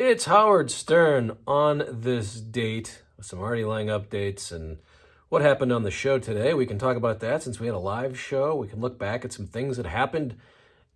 It's Howard Stern on this date with some Artie Lange updates and what happened on the show today. We can talk about that since we had a live show. We can look back at some things that happened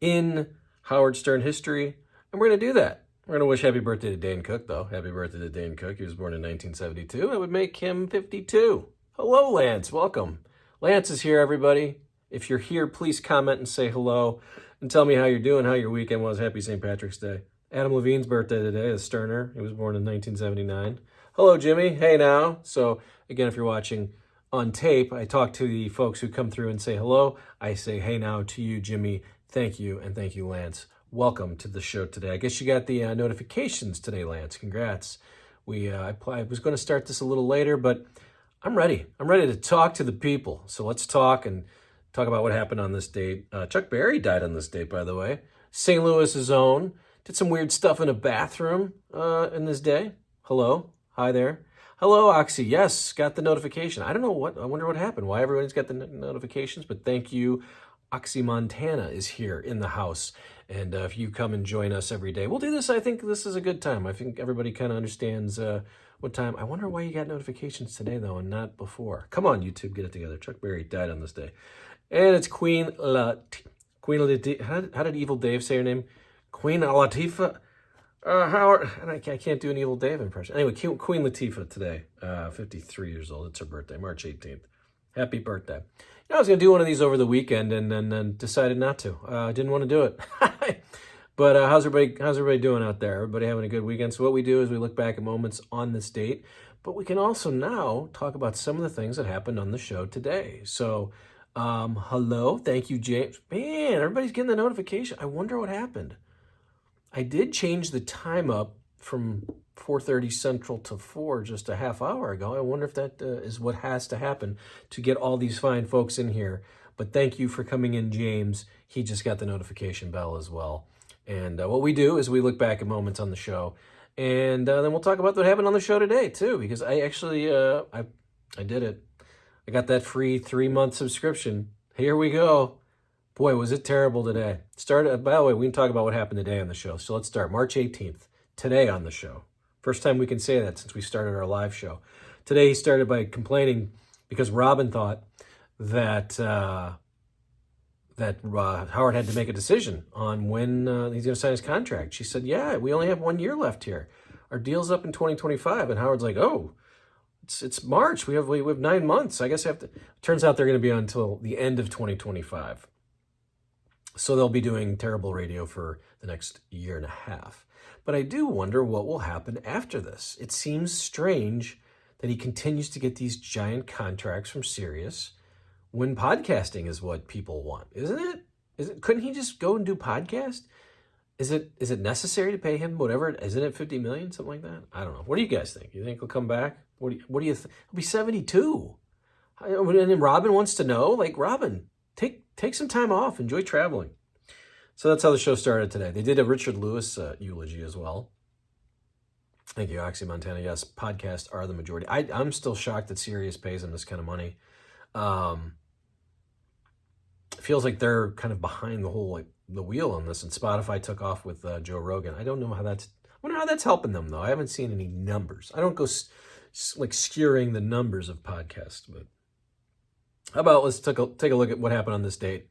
in Howard Stern history, and we're going to do that. We're going to wish happy birthday to Dane Cook, though. Happy birthday to Dane Cook. He was born in 1972. That would make him 52. Hello, Lance. Welcome. Lance is here, everybody. If you're here, please comment and say hello and tell me how you're doing, how your weekend was. Happy St. Patrick's Day. Adam Levine's birthday today is Sterner. He was born in 1979. Hello, Jimmy. Hey, now. So, again, if you're watching on tape, I talk to the folks who come through and say hello. I say hey now to you, Jimmy. Thank you, and thank you, Lance. Welcome to the show today. I guess you got the notifications today, Lance. Congrats. I was going to start this a little later, but I'm ready. I'm ready to talk to the people. So let's talk about what happened on this date. Chuck Berry died on this date, by the way. St. Louis's own. Did some weird stuff in a bathroom in this day. Hello. Hi there. Hello, Oxy. Yes, got the notification. I don't know I wonder what happened. Why everybody's got the notifications, but thank you. Oxy Montana is here in the house. And if you come and join us every day, we'll do this. I think this is a good time. I think everybody kind of understands what time. I wonder why you got notifications today, though, and not before. Come on, YouTube, get it together. Chuck Berry died on this day. And it's Queen Latifah. How did Evil Dave say her name? Queen Latifah. Howard, and I can't do an Evil Dave impression. Anyway, Queen Latifah today, 53 years old. It's her birthday, March 18th. Happy birthday. I was going to do one of these over the weekend and then decided not to. I didn't want to do it. But how's everybody doing out there? Everybody having a good weekend? So what we do is we look back at moments on this date, but we can also now talk about some of the things that happened on the show today. So, hello. Thank you, James. Man, everybody's getting the notification. I wonder what happened. I did change the time up from 4:30 Central to 4 just a half hour ago. I wonder if that is what has to happen to get all these fine folks in here. But thank you for coming in, James. He just got the notification bell as well. And what we do is we look back at moments on the show. And then we'll talk about what happened on the show today, too. Because I actually, I did it. I got that free 3-month subscription. Here we go. Boy, was it terrible today. By the way, we can talk about what happened today on the show. So let's start. March 18th, today on the show. First time we can say that since we started our live show. Today he started by complaining because Robin thought that Howard had to make a decision on when he's going to sign his contract. She said, yeah, we only have 1 year left here. Our deal's up in 2025. And Howard's like, oh, it's March. We have 9 months. I guess I have to. Turns out they're going to be on until the end of 2025. So they'll be doing terrible radio for the next year and a half. But I do wonder what will happen after this. It seems strange that he continues to get these giant contracts from Sirius when podcasting is what people want, isn't it? Couldn't he just go and do podcast? Is it necessary to pay him whatever? Isn't it $50 million, something like that? I don't know. What do you guys think? You think he'll come back? What do you think? He'll be 72. And then Robin wants to know, like, Robin, take some time off, enjoy traveling. So that's how the show started today. They did a Richard Lewis eulogy as well. Thank you, Oxy Montana. Yes, podcasts are the majority. I'm still shocked that Sirius pays them this kind of money. It feels like they're kind of behind the wheel on this, and Spotify took off with Joe Rogan. I don't know I wonder how that's helping them, though. I haven't seen any numbers. I don't go skewering the numbers of podcasts, but how about let's take a look at what happened on this date.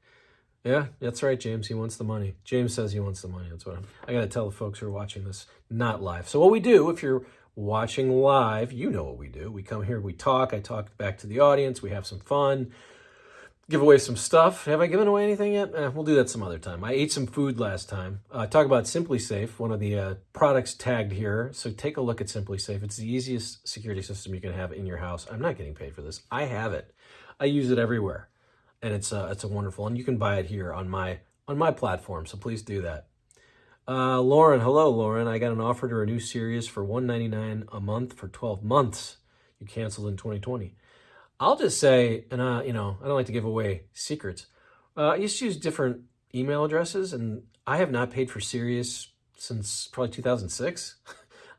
Yeah, that's right, James. He wants the money. James says he wants the money. That's what I got to tell the folks who are watching this not live. So what we do, if you're watching live, you know what we do. We come here, we talk. I talk back to the audience. We have some fun. Give away some stuff. Have I given away anything yet? We'll do that some other time. I ate some food last time. Talk about Simply Safe, one of the products tagged here. So take a look at Simply Safe. It's the easiest security system you can have in your house. I'm not getting paid for this. I have it. I use it everywhere. And it's a wonderful, and you can buy it here on my platform. So please do that. Lauren, hello, Lauren. I got an offer to renew Sirius for $199 a month for 12 months. You canceled in 2020. I'll just say, and I don't like to give away secrets. I used to use different email addresses, and I have not paid for Sirius since probably 2006.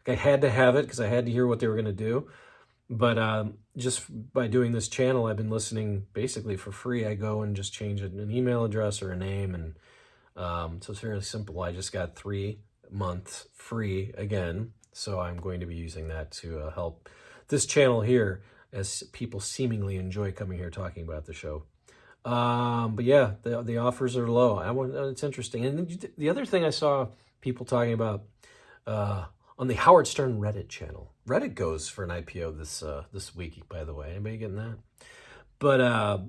I had to have it because I had to hear what they were going to do. But just by doing this channel, I've been listening basically for free. I go and just change an email address or a name, and so it's fairly simple. I just got 3 month free again. So I'm going to be using that to help this channel here, as people seemingly enjoy coming here talking about the show. But yeah, the offers are low. It's interesting. And the other thing I saw people talking about on the Howard Stern Reddit channel. Reddit goes for an IPO this week, by the way. Anybody getting that? But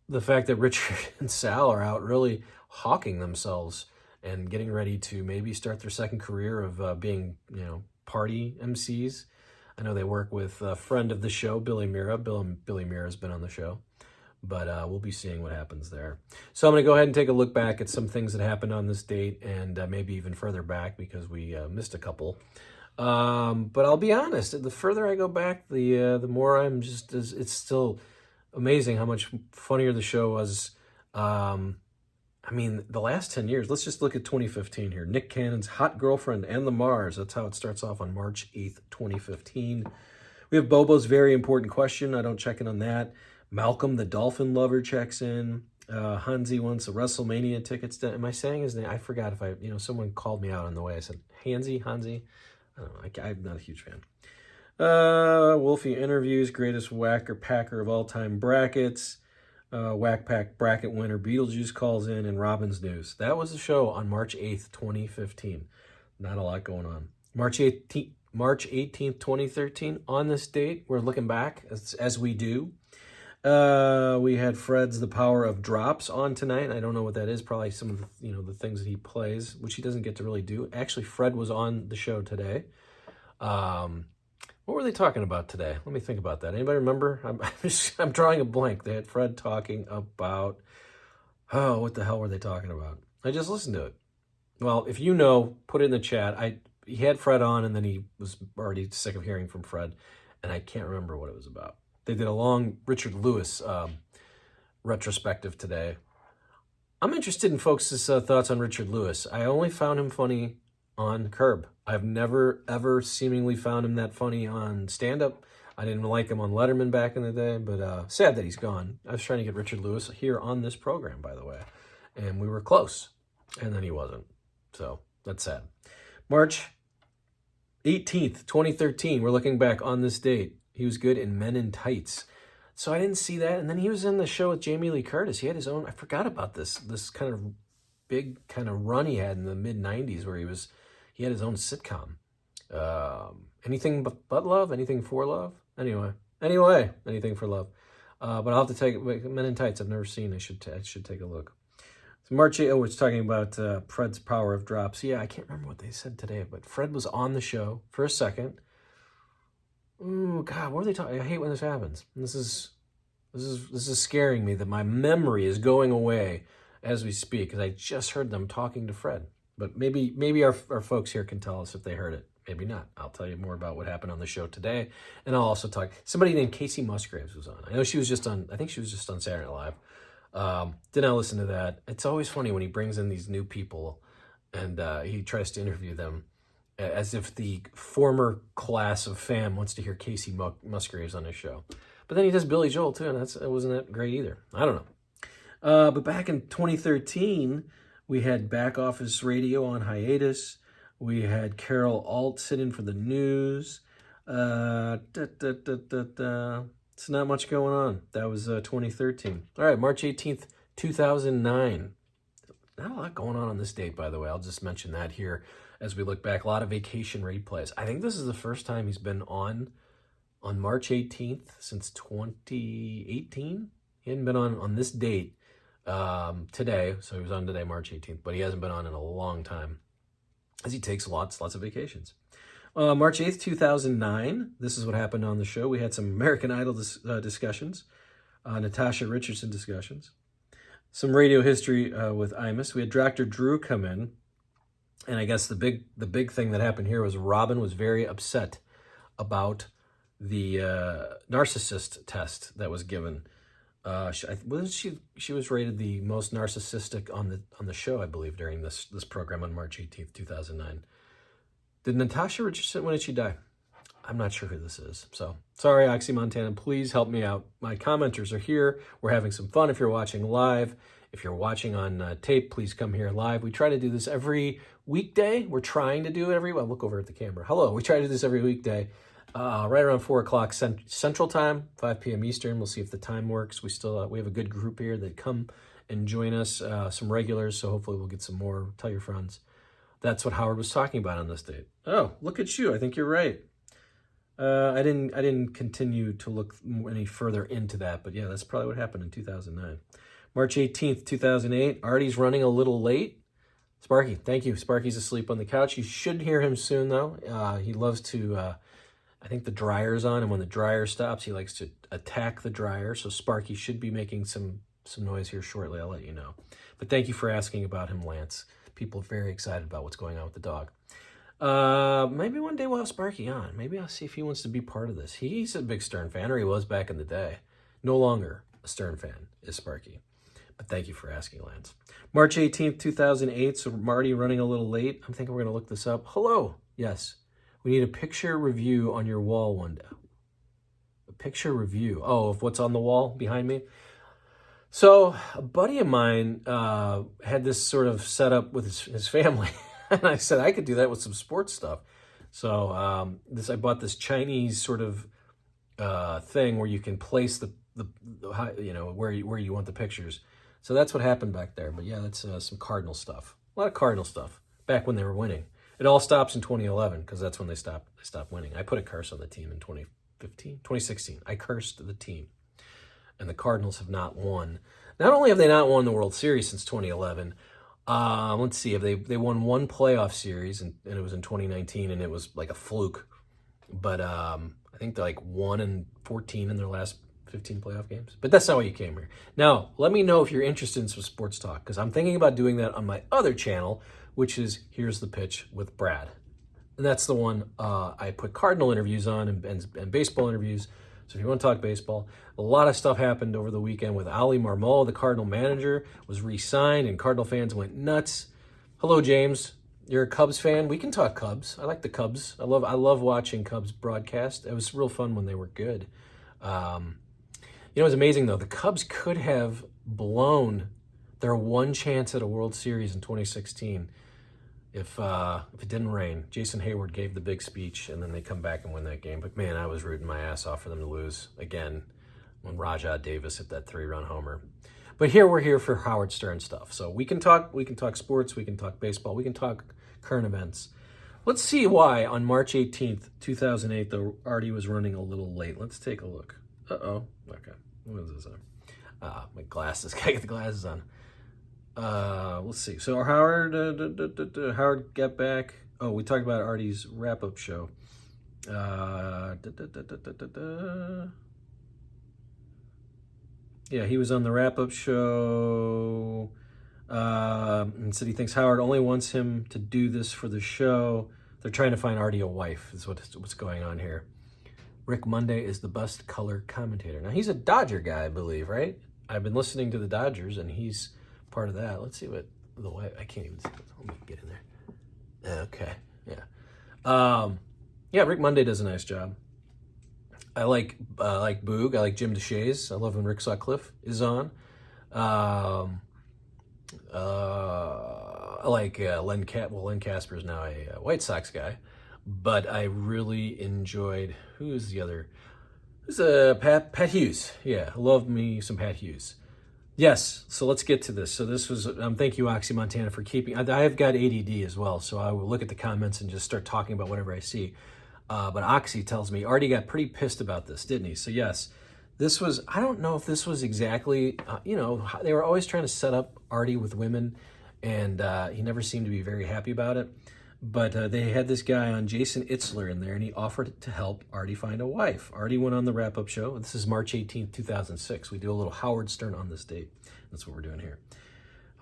the fact that Richard and Sal are out really hawking themselves and getting ready to maybe start their second career of being, party MCs. I know they work with a friend of the show, Billy Mira. Billy Mira has been on the show, but we'll be seeing what happens there. So I'm going to go ahead and take a look back at some things that happened on this date, and maybe even further back because we missed a couple. But I'll be honest, the further I go back, the more I'm just, it's still amazing how much funnier the show was. The last 10 years, let's just look at 2015 here. Nick Cannon's Hot Girlfriend and the Mars. That's how it starts off on March 8th, 2015. We have Bobo's Very Important Question. I don't check in on that. Malcolm, the Dolphin Lover, checks in. Hansi wants the WrestleMania tickets. Am I saying his name? I forgot if someone called me out on the way. I said, Hansi? I don't know. I'm not a huge fan. Wolfie interviews greatest whacker packer of all time brackets. Wack Pack bracket winner Beetlejuice calls in, and Robin's news. That was the show on March 8th, 2015. Not a lot going on. March 18th, 2013. On this date, we're looking back as we do. We had Fred's The Power of Drops on tonight. I don't know what that is. Probably some of the, the things that he plays, which he doesn't get to really do. Actually, Fred was on the show today. What were they talking about today? Let me think about that. Anybody remember? I'm drawing a blank. They had Fred talking about, what the hell were they talking about? I just listened to it. Well, if you know, put it in the chat. He had Fred on, and then he was already sick of hearing from Fred, and I can't remember what it was about. They did a long Richard Lewis retrospective today. I'm interested in folks' thoughts on Richard Lewis. I only found him funny on Curb. I've never, ever seemingly found him that funny on stand-up. I didn't like him on Letterman back in the day, but sad that he's gone. I was trying to get Richard Lewis here on this program, by the way, and we were close, and then he wasn't. So that's sad. March 18th, 2013, we're looking back on this date. He was good in Men in Tights. So I didn't see that, and then he was in the show with Jamie Lee Curtis. He had his own, I forgot about this kind of big kind of run he had in the mid-90s where he had his own sitcom. Anything but love? Anything for love? Anyway, anything for love. But I'll have to take Men in Tights. I've never seen. I should take a look. So March 8th, it's talking about Fred's Power of Drops. Yeah, I can't remember what they said today, but Fred was on the show for a second. Oh God, what are they talking? I hate when this happens. This is scaring me that my memory is going away as we speak, because I just heard them talking to Fred. But maybe our folks here can tell us if they heard it. Maybe not. I'll tell you more about what happened on the show today. And I'll also talk, somebody named Casey Musgraves was on. I know she was just on, I think she was just on Saturday Night Live. Did not listen to that. It's always funny when he brings in these new people and he tries to interview them as if the former class of fam wants to hear Casey Musgraves on his show. But then he does Billy Joel too, and it wasn't that great either. I don't know. But back in 2013, we had Back Office Radio on hiatus. We had Carol Alt sit in for the news. It's not much going on. That was 2013. All right, March 18th, 2009. Not a lot going on this date, by the way. I'll just mention that here as we look back. A lot of vacation replays. I think this is the first time he's been on March 18th since 2018. He hadn't been on this date today, so he was on today, March 18th, but he hasn't been on in a long time as he takes lots of vacations. March 8th, 2009, this is what happened on the show. We had some American Idol discussions, Natasha Richardson discussions, some radio history with Imus. We had Dr. Drew come in, and I guess the big thing that happened here was Robin was very upset about the narcissist test that was given. She was rated the most narcissistic on the show, I believe, during this program on March 18th, 2009. Did Natasha Richardson, when did she die? I'm not sure who this is. So, sorry, Oxy Montana, please help me out. My commenters are here. We're having some fun if you're watching live. If you're watching on tape, please come here live. We try to do this every weekday. We're trying to do it well, look over at the camera. Hello, we try to do this every weekday, right around 4 o'clock Central Time, 5 p.m. Eastern. We'll see if the time works. We have a good group here that come and join us, some regulars, so hopefully we'll get some more. Tell your friends. That's what Howard was talking about on this date. Oh, look at you. I think you're right. I didn't continue to look any further into that, but yeah, that's probably what happened in 2009. March 18th, 2008. Artie's running a little late. Sparky, thank you. Sparky's asleep on the couch. You should hear him soon, though. He loves to, I think the dryer's on, and when the dryer stops, he likes to attack the dryer. So Sparky should be making some noise here shortly. I'll let you know. But thank you for asking about him, Lance. People are very excited about what's going on with the dog. Maybe one day we'll have Sparky on. Maybe I'll see if he wants to be part of this. He's a big Stern fan, or he was back in the day. No longer a Stern fan is Sparky. But thank you for asking, Lance. March 18th, 2008. So Marty running a little late. I'm thinking we're going to look this up. Hello. Yes. We need a picture review on your wall one day. A picture review. Oh, of what's on the wall behind me? So a buddy of mine had this sort of set up with his family. And I said I could do that with some sports stuff. So I bought this Chinese sort of thing where you can place the where you want the pictures. So that's what happened back there. But yeah, that's some Cardinal stuff. A lot of Cardinal stuff back when they were winning. It all stops in 2011 because that's when they stopped winning. I put a curse on the team in 2016. I cursed the team. And the Cardinals have not won. Not only have they not won the World Series since 2011, let's see, they won one playoff series, and it was in 2019, and it was like a fluke. But I think they're like 1-14 in their last 15 playoff games. But that's not why you came here. Now, let me know if you're interested in some sports talk, because I'm thinking about doing that on my other channel, which is Here's the Pitch with Brad. And that's the one I put Cardinal interviews on and baseball interviews. So if you want to talk baseball, a lot of stuff happened over the weekend with Ali Marmol, the Cardinal manager, was re-signed, and Cardinal fans went nuts. Hello, James. You're a Cubs fan? We can talk Cubs. I like the Cubs. I love watching Cubs broadcast. It was real fun when they were good. It was amazing, though. The Cubs could have blown their one chance at a World Series in 2016 if it didn't rain. Jason Hayward gave the big speech, and then they come back and win that game. But, man, I was rooting my ass off for them to lose again when Rajah Davis hit that 3-run homer. But here we're here for Howard Stern stuff. So we can talk sports, we can talk baseball, we can talk current events. Let's see why on March 18th, 2008, though, Artie was running a little late. Let's take a look. Uh-oh. Okay. What is this on? My glasses. Gotta get the glasses on. Let's see. So Howard got back. Oh, we talked about Artie's wrap-up show. Yeah, he was on the wrap-up show and said he thinks Howard only wants him to do this for the show. They're trying to find Artie a wife is what's going on here. Rick Monday is the best color commentator. Now, he's a Dodger guy, I believe, right? I've been listening to the Dodgers, and he's part of that. Let's see what the wife... I can't even see. Let me get in there. Okay, yeah. Yeah, Rick Monday does a nice job. I like Boog. I like Jim DeShays. I love when Rick Sutcliffe is on. I like Len Casper is now a White Sox guy, but I really enjoyed who's the other? Who's Pat Hughes? Yeah, I love me some Pat Hughes. Yes, so let's get to this. So this was thank you, Oxy Montana, for keeping. I have got ADD as well, so I will look at the comments and just start talking about whatever I see. But Oxy tells me Artie got pretty pissed about this, didn't he? So yes, this was, I don't know if this was exactly, they were always trying to set up Artie with women, and he never seemed to be very happy about it. But they had this guy on, Jason Itzler, in there, and he offered to help Artie find a wife. Artie went on the wrap-up show. This is March 18th, 2006. We do a little Howard Stern on this date. That's what we're doing here.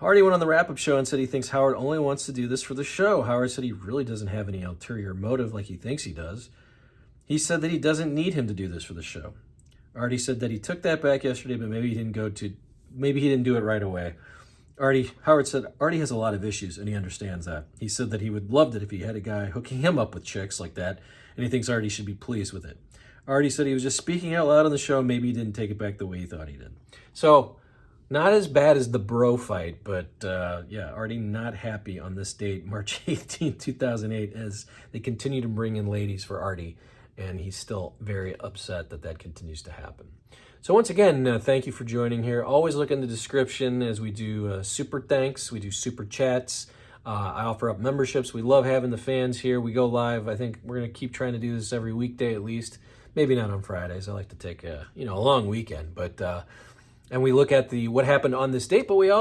Artie went on the wrap-up show and said he thinks Howard only wants to do this for the show. Howard said he really doesn't have any ulterior motive like he thinks he does. He said that he doesn't need him to do this for the show. Artie said that he took that back yesterday, but maybe he didn't do it right away. Howard said Artie has a lot of issues, and he understands that. He said that he would love it if he had a guy hooking him up with chicks like that, and he thinks Artie should be pleased with it. Artie said he was just speaking out loud on the show, and maybe he didn't take it back the way he thought he did. So Not as bad as the bro fight, but yeah, Artie not happy on this date, March 18th, 2008, as they continue to bring in ladies for Artie, and he's still very upset that that continues to happen. So once again, thank you for joining here. Always look in the description as we do super thanks, we do super chats. I offer up memberships. We love having the fans here. We go live. I think we're going to keep trying to do this every weekday at least. Maybe not on Fridays. I like to take a long weekend, but and we look at what happened on this date, but we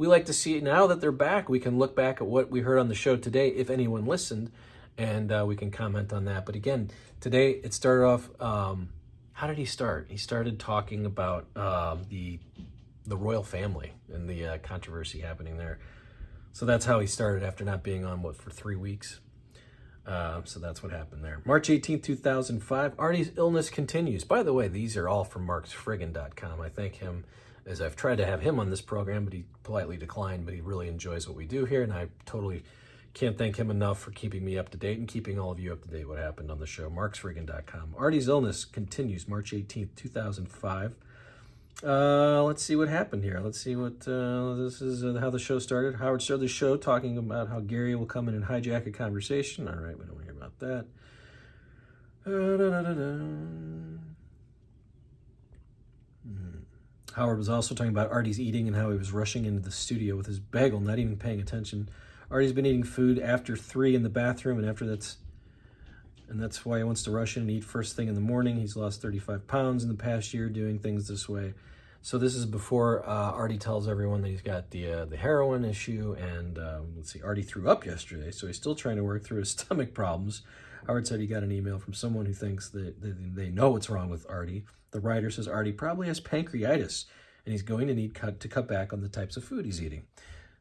like to see, now that they're back, we can look back at what we heard on the show today, if anyone listened, and we can comment on that. But again, today it started off, how did he start? He started talking about the royal family and the controversy happening there. So that's how he started after not being on, for 3 weeks. So that's what happened there. March 18th, 2005, Artie's illness continues. By the way, these are all from marksfriggin.com. I thank him, as I've tried to have him on this program, but he politely declined, but he really enjoys what we do here, and I totally can't thank him enough for keeping me up to date and keeping all of you up to date what happened on the show. marksfriggin.com. Artie's illness continues, March 18th, 2005. Let's see what happened here. Let's see what, this is how the show started. Howard started the show talking about how Gary will come in and hijack a conversation. All right, we don't want to hear about that. Howard was also talking about Artie's eating and how he was rushing into the studio with his bagel, not even paying attention. Artie's been eating food after 3 in the bathroom, and that's why he wants to rush in and eat first thing in the morning. He's lost 35 pounds in the past year doing things this way. So this is before Artie tells everyone that he's got the heroin issue. And let's see, Artie threw up yesterday, so he's still trying to work through his stomach problems. Howard said he got an email from someone who thinks that they know what's wrong with Artie. The writer says Artie probably has pancreatitis, and he's going to need to cut back on the types of food he's eating.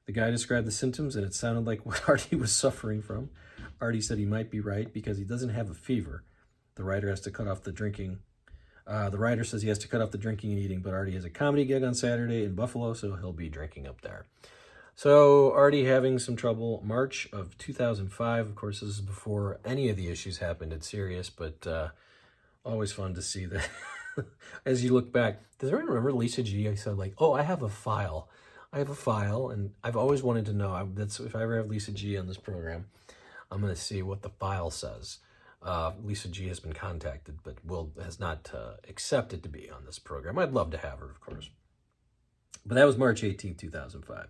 The guy described the symptoms, and it sounded like what Artie was suffering from. Artie said he might be right because he doesn't have a fever. The writer has to cut off the drinking. The writer says he has to cut off the drinking and eating, but Artie has a comedy gig on Saturday in Buffalo, so he'll be drinking up there. So Artie having some trouble. March of 2005. Of course, this is before any of the issues happened at Sirius, but always fun to see that. As you look back, does anyone remember Lisa G? I said, like, oh, I have a file, and I've always wanted to know. That's if I ever have Lisa G on this program, I'm going to see what the file says. Lisa G has been contacted, but has not accepted to be on this program. I'd love to have her, of course. But that was March 18, 2005.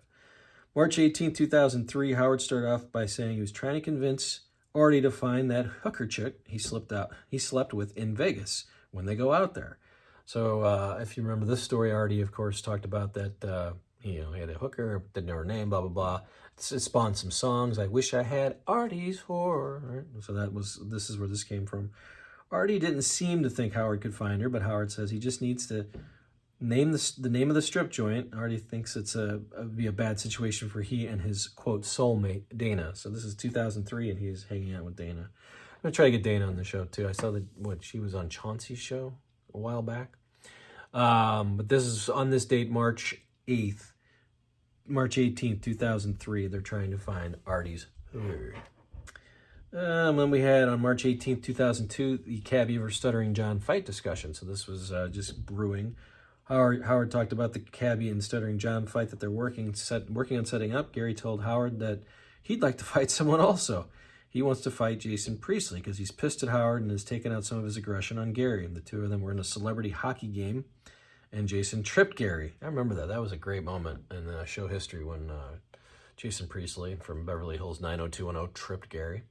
March 18, 2003, Howard started off by saying he was trying to convince Artie to find that hooker chick he slept with in Vegas when they go out there. So if you remember this story, Artie, of course, talked about that, he had a hooker, didn't know her name, blah, blah, blah. It spawned some songs. I wish I had Artie's whore. Right? So this is where this came from. Artie didn't seem to think Howard could find her, but Howard says he just needs to name the name of the strip joint. Artie thinks be a bad situation for he and his, quote, soulmate, Dana. So this is 2003, and he's hanging out with Dana. I'm going to try to get Dana on the show, too. I saw that she was on Chauncey's show a while back. But this is on this date, March 18th, 2003. They're trying to find Artie's whore. Then we had on March 18th, 2002, the Cabbie versus Stuttering John fight discussion. So this was just brewing. Howard talked about the Cabbie and Stuttering John fight that they're working on setting up. Gary told Howard that he'd like to fight someone also. He wants to fight Jason Priestley because he's pissed at Howard and has taken out some of his aggression on Gary. And the two of them were in a celebrity hockey game, and Jason tripped Gary. I remember that. That was a great moment in show history when Jason Priestley from Beverly Hills 90210 tripped Gary.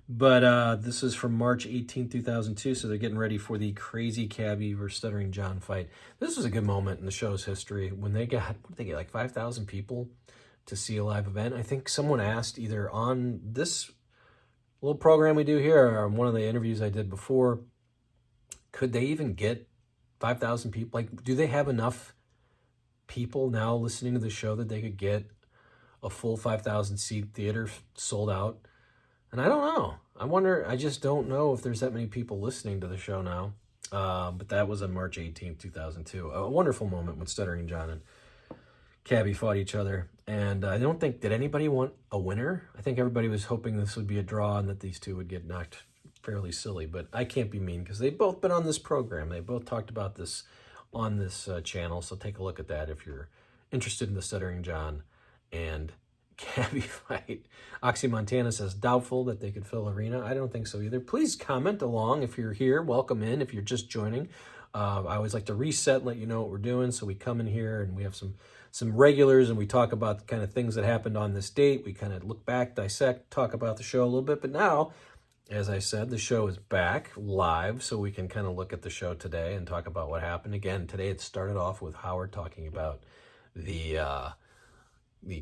But this is from March 18, 2002, so they're getting ready for the crazy Cabbie versus Stuttering John fight. This was a good moment in the show's history when they got like 5,000 people to see a live event. I think someone asked either on this little program we do here or on one of the interviews I did before, could they even get 5,000 people? Like, do they have enough people now listening to the show that they could get a full 5,000 seat theater sold out? And I don't know. I just don't know if there's that many people listening to the show now. But that was on March 18th, 2002. A wonderful moment when Stuttering John and Cabbie fought each other. And I don't think, did anybody want a winner? I think everybody was hoping this would be a draw and that these two would get knocked fairly silly. But I can't be mean because they've both been on this program. They both talked about this on this channel. So take a look at that if you're interested in the Stuttering John and Cabby fight. Oxy Montana says, doubtful that they could fill arena. I don't think so either. Please comment along if you're here. Welcome in if you're just joining. I always like to reset and let you know what we're doing. So we come in here and we have some regulars and we talk about the kind of things that happened on this date. We kind of look back, dissect, talk about the show a little bit. But now, as I said, the show is back live, so we can kind of look at the show today and talk about what happened. Again, today it started off with Howard talking about the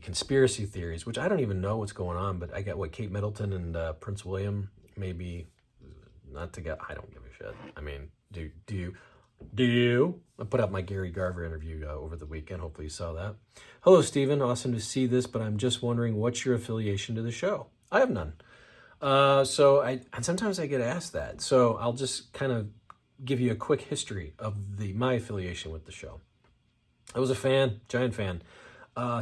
conspiracy theories, which I don't even know what's going on, but I got what Kate Middleton and Prince William maybe not together. I don't give a shit. I mean, do you? I put up my Gary Garver interview over the weekend. Hopefully you saw that. Hello, Stephen. Awesome to see this, but I'm just wondering, what's your affiliation to the show? I have none. And sometimes I get asked that. So I'll just kind of give you a quick history of my affiliation with the show. I was a fan, giant fan,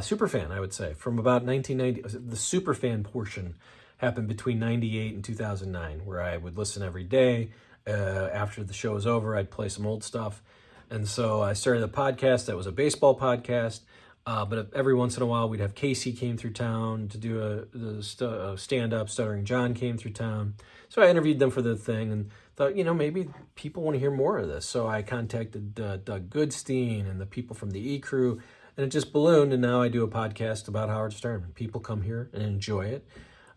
super fan, I would say, from about 1990. The super fan portion happened between 98 and 2009, where I would listen every day. After the show was over, I'd play some old stuff. And so I started a podcast that was a baseball podcast. But every once in a while, we'd have Casey came through town to do a stand-up. Stuttering John came through town. So I interviewed them for the thing and thought, maybe people want to hear more of this. So I contacted Doug Goodstein and the people from the E-Crew, and it just ballooned. And now I do a podcast about Howard Stern. People come here and enjoy it.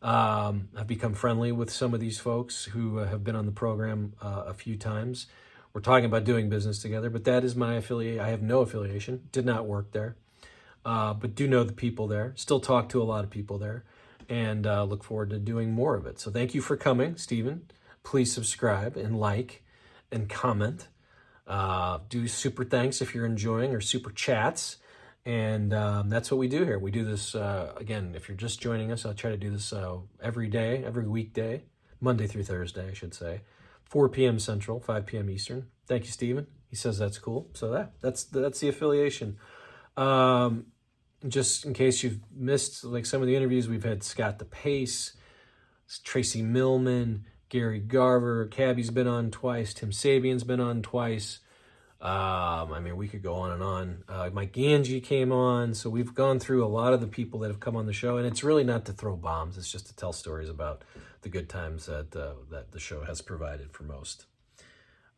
I've become friendly with some of these folks who have been on the program a few times. We're talking about doing business together, but that is my affiliate. I have no affiliation. Did not work there. But do know the people there, still talk to a lot of people there, and look forward to doing more of it. So thank you for coming, Stephen. Please subscribe and like and comment. Do super thanks if you're enjoying, or super chats. And that's what we do here. We do this, again, if you're just joining us, I'll try to do this every day, every weekday, Monday through Thursday, I should say, 4 p.m. Central, 5 p.m. Eastern. Thank you, Stephen. He says that's cool. So that's the affiliation. Just in case you've missed like some of the interviews, we've had Scott DePace, TRACEY Millman, Gary Garver, Cabby's been on twice, Tim Sabian's been on twice. We could go on and on. Mike Ganji came on. So we've gone through a lot of the people that have come on the show, and it's really not to throw bombs. It's just to tell stories about the good times that the show has provided for most.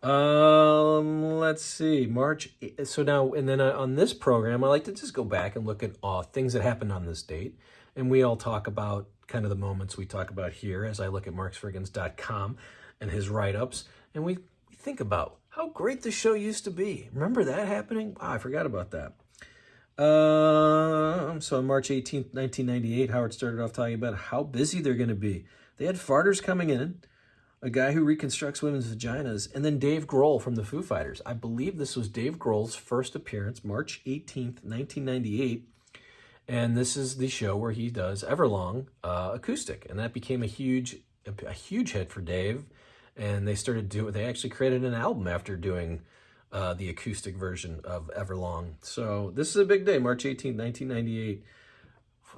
Let's see, March. So now, and then on this program, I like to just go back and look at things that happened on this date. And we all talk about kind of the moments we talk about here as I look at marksfriggins.com and his write-ups. And we think about how great the show used to be. Remember that happening? Wow, I forgot about that. So on March 18th, 1998, Howard started off talking about how busy they're going to be. They had farters coming in, a guy who reconstructs women's vaginas, and then Dave Grohl from the Foo Fighters. I believe this was Dave Grohl's first appearance, March 18th, 1998. And this is the show where he does Everlong acoustic. And that became a huge hit for Dave. And they actually created an album after doing the acoustic version of Everlong. So this is a big day, March 18th, 1998.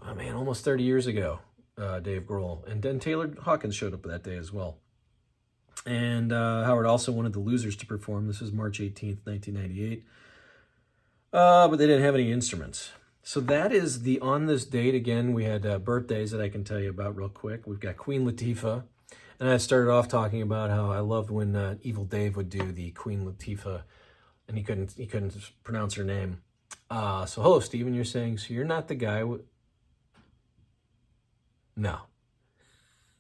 Oh, man, almost 30 years ago, Dave Grohl. And then Taylor Hawkins showed up that day as well. And Howard also wanted the Losers to perform. This was March 18th, 1998. But they didn't have any instruments. So that is on this date. Again, we had birthdays that I can tell you about real quick. We've got Queen Latifah. And I started off talking about how I loved when Evil Dave would do the Queen Latifah, and he couldn't pronounce her name. So hello, Stephen. You're saying, so you're not the guy No,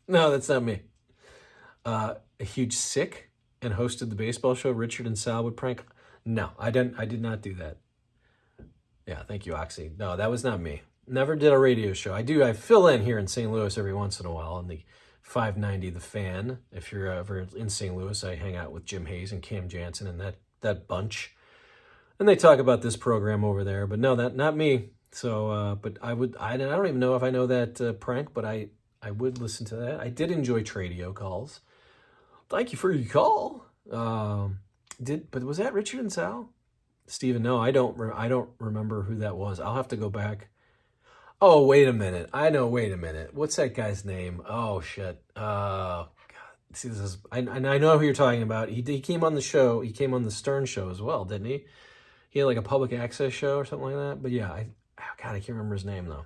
that's not me. A huge sick and hosted the baseball show Richard and Sal would prank. No, I did not do that. Yeah, thank you, Oxy. No, that was not me. Never did a radio show. I fill in here in St. Louis every once in a while on the 590 The Fan. If you're ever in St. Louis, I hang out with Jim Hayes and Cam Jansen and that bunch. And they talk about this program over there, but no, not me. So, but I don't even know if I know that prank, but I would listen to that. I did enjoy Tradio calls. Thank you for your call. But was that Richard and Sal? Stephen, no, I don't remember who that was. I'll have to go back. Oh, wait a minute. Wait a minute. What's that guy's name? Oh, shit. God. See, I know who you're talking about. He came on the show. He came on the Stern show as well, didn't he? He had like a public access show or something like that. But yeah, God, I can't remember his name though.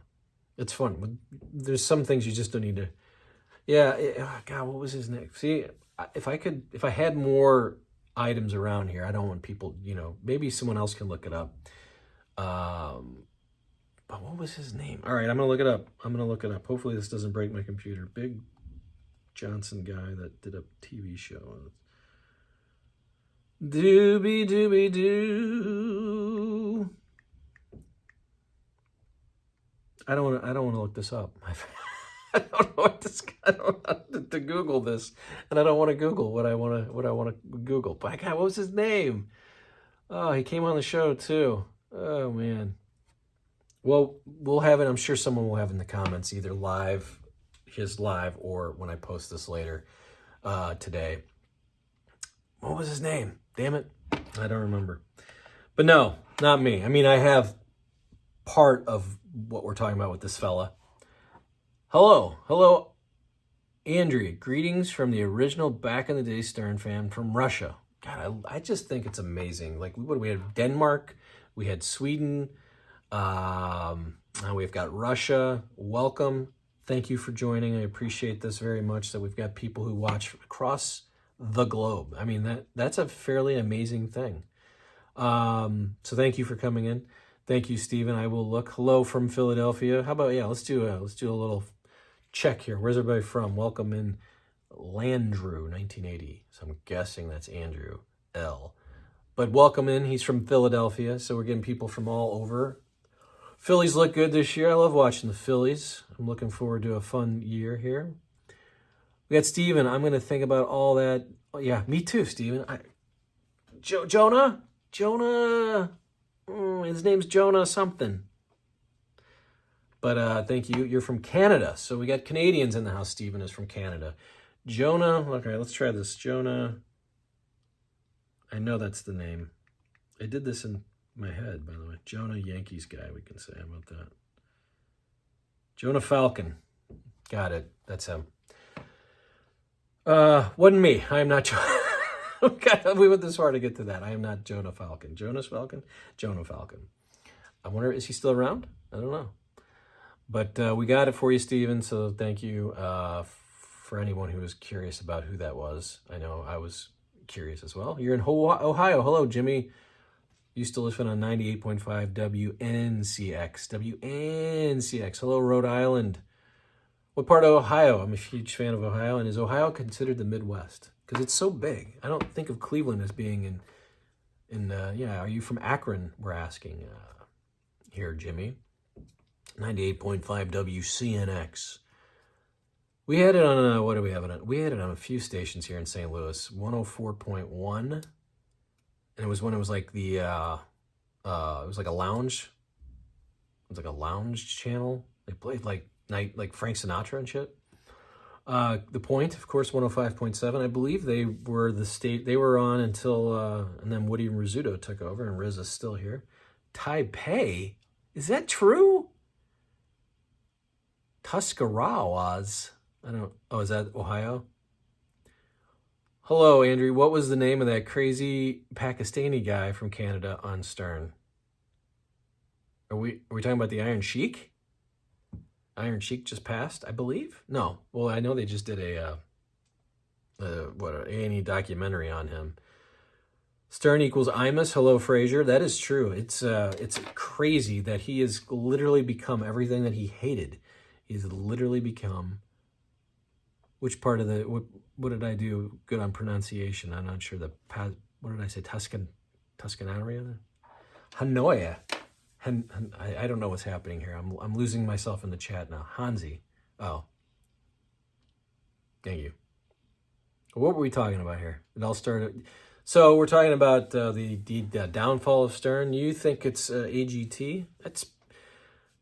It's fun. There's some things you just don't need to. Yeah, God, what was his name? See, if I had more items around here, I don't want people, maybe someone else can look it up. But what was his name? All right, I'm gonna look it up. Hopefully this doesn't break my computer. Big Johnson guy that did a TV show. Doobie doobie doo. I don't want to look this up. I don't know to Google this, and I don't want to Google what I want to Google. But God, what was his name? Oh, he came on the show too. Oh man. Well, we'll have it. I'm sure someone will have in the comments, either his live, or when I post this later today. What was his name? Damn it, I don't remember. But no, not me. I mean, I have part of what we're talking about with this fella. Hello, Andrea. Greetings from the original back in the day Stern fan from Russia. God, I just think it's amazing. Like, we had Denmark, we had Sweden, now we've got Russia. Welcome. Thank you for joining. I appreciate this very much, that we've got people who watch across the globe. I mean, that's a fairly amazing thing. So thank you for coming in. Thank you, Stephen. I will look. Hello from Philadelphia. How about, let's do a little check here. Where's everybody from? Welcome in Landrew, 1980. So I'm guessing that's Andrew L. But welcome in. He's from Philadelphia, so we're getting people from all over. Phillies look good this year. I love watching the Phillies. I'm looking forward to a fun year here. We got Steven. I'm going to think about all that. Oh, yeah, me too, Steven. Jonah? His name's Jonah something. But thank you. You're from Canada. So we got Canadians in the house. Steven is from Canada. Jonah. Okay, let's try this. Jonah. I know that's the name. I did this in my head, by the way. Jonah, Yankees guy, we can say. How about that? Jonah Falcon. Got it. That's him. Wasn't me. I am not Jonah. God, we went this far to get to that. I am not Jonah Falcon. Jonas Falcon? Jonah Falcon. I wonder, is he still around? I don't know. But we got it for you, Steven, so thank you for anyone who was curious about who that was. I know I was curious as well. You're in Ohio. Hello, Jimmy. Used to listen on 98.5 WNCX. WNCX. Hello, Rhode Island. What part of Ohio? I'm a huge fan of Ohio. And is Ohio considered the Midwest? Because it's so big. I don't think of Cleveland as being are you from Akron? We're asking here, Jimmy. 98.5 WCNX. We had it on, what do we have it on? We had it on a few stations here in St. Louis. 104.1. And it was when it was like the, it was like a lounge. It was like a lounge channel. They played like Frank Sinatra and shit. The Point, of course, 105.7. I believe they were they were on until, and then Woody Rizzuto took over, and Riz is still here. Taipei? Is that true? Tuscarawas. Is that Ohio? Hello, Andrew. What was the name of that crazy Pakistani guy from Canada on Stern? Are we talking about the Iron Sheik? Iron Sheik just passed, I believe? No. Well, I know they just did an A&E documentary on him. Stern equals Imus. Hello, Frazier. That is true. It's crazy that he has literally become everything that he hated. He's literally become. Which part of the what did I do good on pronunciation? I'm not sure. What did I say? Tuscanaria? Hanoi. I don't know what's happening here. I'm losing myself in the chat now. Hanzi. Oh. Thank you. What were we talking about here? It all started. So we're talking about the downfall of Stern. You think it's AGT?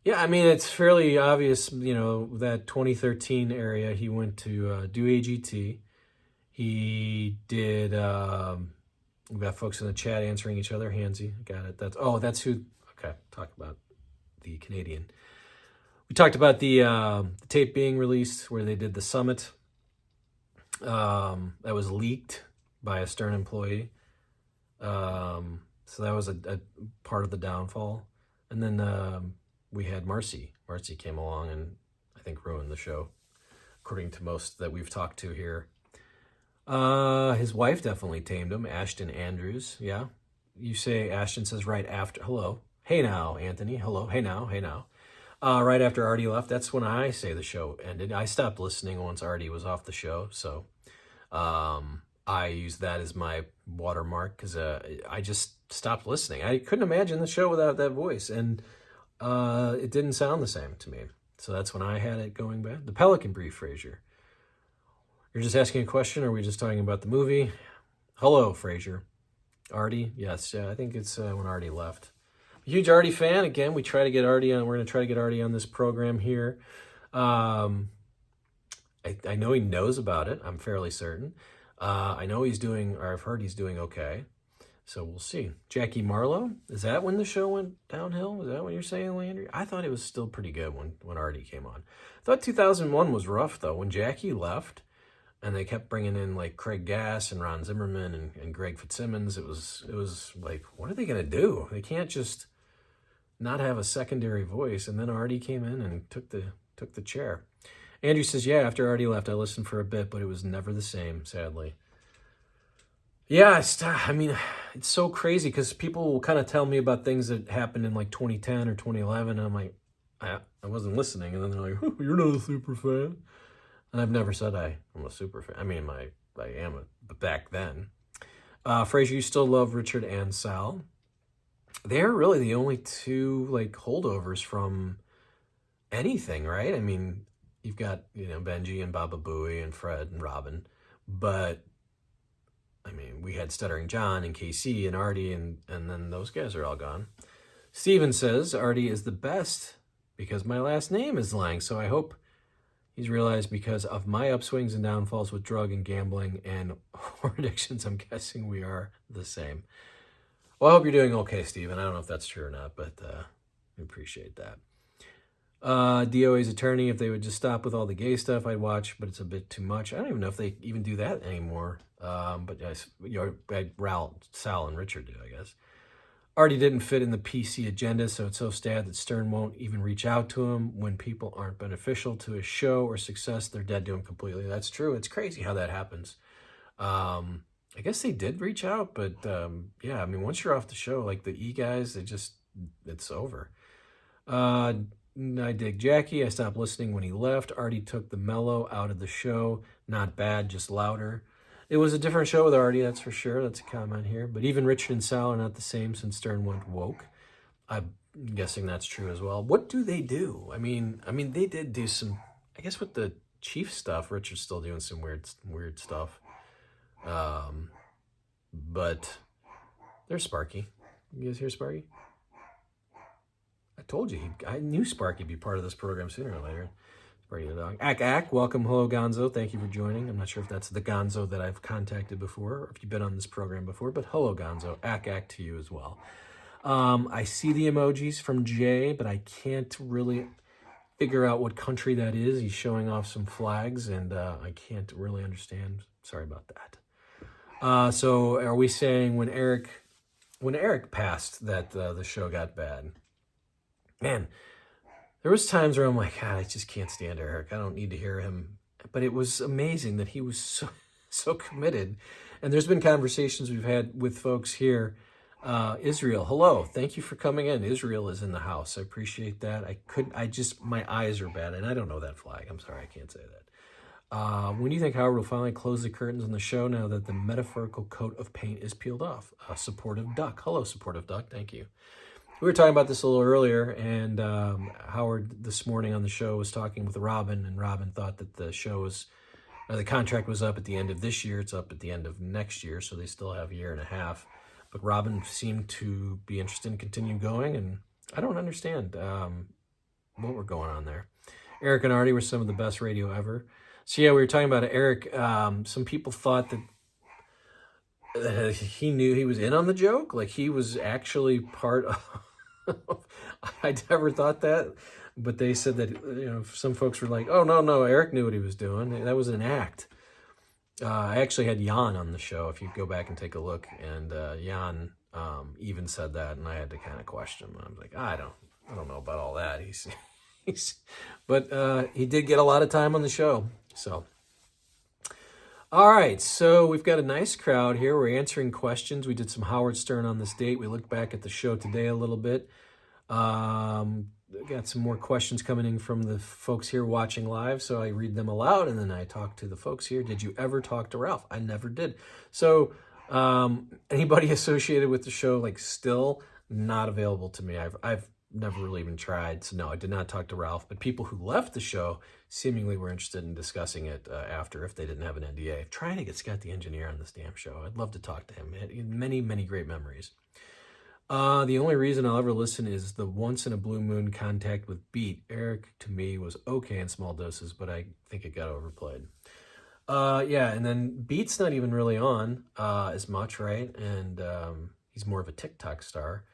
Yeah, I mean, it's fairly obvious, that 2013 area he went to do AGT. He did, we've got folks in the chat answering each other. Hansi, got it. That's who, okay, talk about the Canadian. We talked about the tape being released where they did the summit. That was leaked by a Stern employee. So that was a part of the downfall. And then we had MARCI. MARCI came along and I think ruined the show, according to most that we've talked to here. His wife definitely tamed him, Ashton Andrews. Yeah. You say, Ashton says right after, hello. Hey now, Anthony. Hello. Hey now. Hey now. Right after Artie left, that's when I say the show ended. I stopped listening once Artie was off the show. So I used that as my watermark because I just stopped listening. I couldn't imagine the show without that voice. And it didn't sound the same to me. So that's when I had it going bad. The Pelican Brief, Fraser. You're just asking a question, or are we just talking about the movie? Hello, Fraser. Artie? Yes, I think it's when Artie left. Huge Artie fan. Again, we try to get Artie on. We're going to try to get Artie on this program here. I know he knows about it. I'm fairly certain. I know he's doing, or I've heard he's doing okay. So we'll see. Jackie Marlowe, is that when the show went downhill? Is that what you're saying, Landry? I thought it was still pretty good when Artie came on. I thought 2001 was rough, though. When Jackie left, and they kept bringing in like Craig Gass and Ron Zimmerman and Greg Fitzsimmons, it was like, what are they going to do? They can't just not have a secondary voice. And then Artie came in and took the chair. Andrew says, yeah, after Artie left, I listened for a bit, but it was never the same, sadly. Yeah, I mean, it's so crazy because people will kind of tell me about things that happened in like 2010 or 2011, and I'm like, I wasn't listening. And then they're like, oh, you're not a super fan. And I've never said I'm a super fan. I mean, I am, but back then. Fraser, you still love Richard and Sal. They're really the only two like holdovers from anything, right? I mean, you've got, Benji and Baba Booey and Fred and Robin, but I mean, we had Stuttering John and KC and Artie, and then those guys are all gone. Steven says, Artie is the best because my last name is Lange, so I hope he's realized because of my upswings and downfalls with drug and gambling and horror addictions, I'm guessing we are the same. Well, I hope you're doing okay, Steven. I don't know if that's true or not, but I appreciate that. DOA's attorney, if they would just stop with all the gay stuff, I'd watch, but it's a bit too much. I don't even know if they even do that anymore. But Sal and Richard do, I guess. Artie didn't fit in the PC agenda, so it's so sad that Stern won't even reach out to him. When people aren't beneficial to his show or success, they're dead to him completely. That's true. It's crazy how that happens. I guess they did reach out, but yeah, I mean, once you're off the show, like the E guys, it's over. I dig Jackie. I stopped listening when he left. Artie took the mellow out of the show. Not bad, just louder. It was a different show with Artie, that's for sure. That's a comment here. But even Richard and Sal are not the same since Stern went woke. I'm guessing that's true as well. What do they do? I mean, they did do some, I guess with the Chief stuff, Richard's still doing some weird stuff. But there's Sparky. You guys hear Sparky? I told you, I knew Sparky'd be part of this program sooner or later. Sparky the dog. Ack, welcome. Hello, Gonzo. Thank you for joining. I'm not sure if that's the Gonzo that I've contacted before, or if you've been on this program before, but hello, Gonzo. Ack to you as well. I see the emojis from Jay, but I can't really figure out what country that is. He's showing off some flags, and I can't really understand. Sorry about that. So are we saying when Eric passed that the show got bad? Man, there was times where I'm like, God, I just can't stand Eric. I don't need to hear him. But it was amazing that he was so committed. And there's been conversations we've had with folks here. Israel, hello. Thank you for coming in. Israel is in the house. I appreciate that. My eyes are bad, and I don't know that flag. I'm sorry, I can't say that. When do you think Howard will finally close the curtains on the show now that the metaphorical coat of paint is peeled off? Supportive Duck. Hello, Supportive Duck. Thank you. We were talking about this a little earlier, and Howard this morning on the show was talking with Robin, and Robin thought that the contract was up at the end of this year. It's up at the end of next year, so they still have a year and a half. But Robin seemed to be interested in continuing going, and I don't understand what we're going on there. Eric and Artie were some of the best radio ever. So yeah, we were talking about Eric. Some people thought that he knew he was in on the joke, like he was actually part of. I never thought that, but they said that some folks were like, "Oh no, Eric knew what he was doing. That was an act." I actually had Jan on the show. If you go back and take a look, and Jan even said that, and I had to kind of question him. I was like, I don't know about all that. But he did get a lot of time on the show. So, all right. So we've got a nice crowd here. We're answering questions. We did some Howard Stern on this date. We looked back at the show today a little bit. Got some more questions coming in from the folks here watching live, so I read them aloud, and then I talk to the folks here. Did you ever talk to Ralph? I never did. So anybody associated with the show, like, still not available to me. I've never really even tried. So no, I did not talk to Ralph, but people who left the show seemingly were interested in discussing it after, if they didn't have an NDA. Trying to get Scott the engineer on this damn show. I'd love to talk to him. Many, many great memories. The only reason I'll ever listen is the once in a blue moon contact with Beat. Eric, to me, was okay in small doses, but I think it got overplayed. Yeah, and then Beat's not even really on as much, right? And he's more of a TikTok star.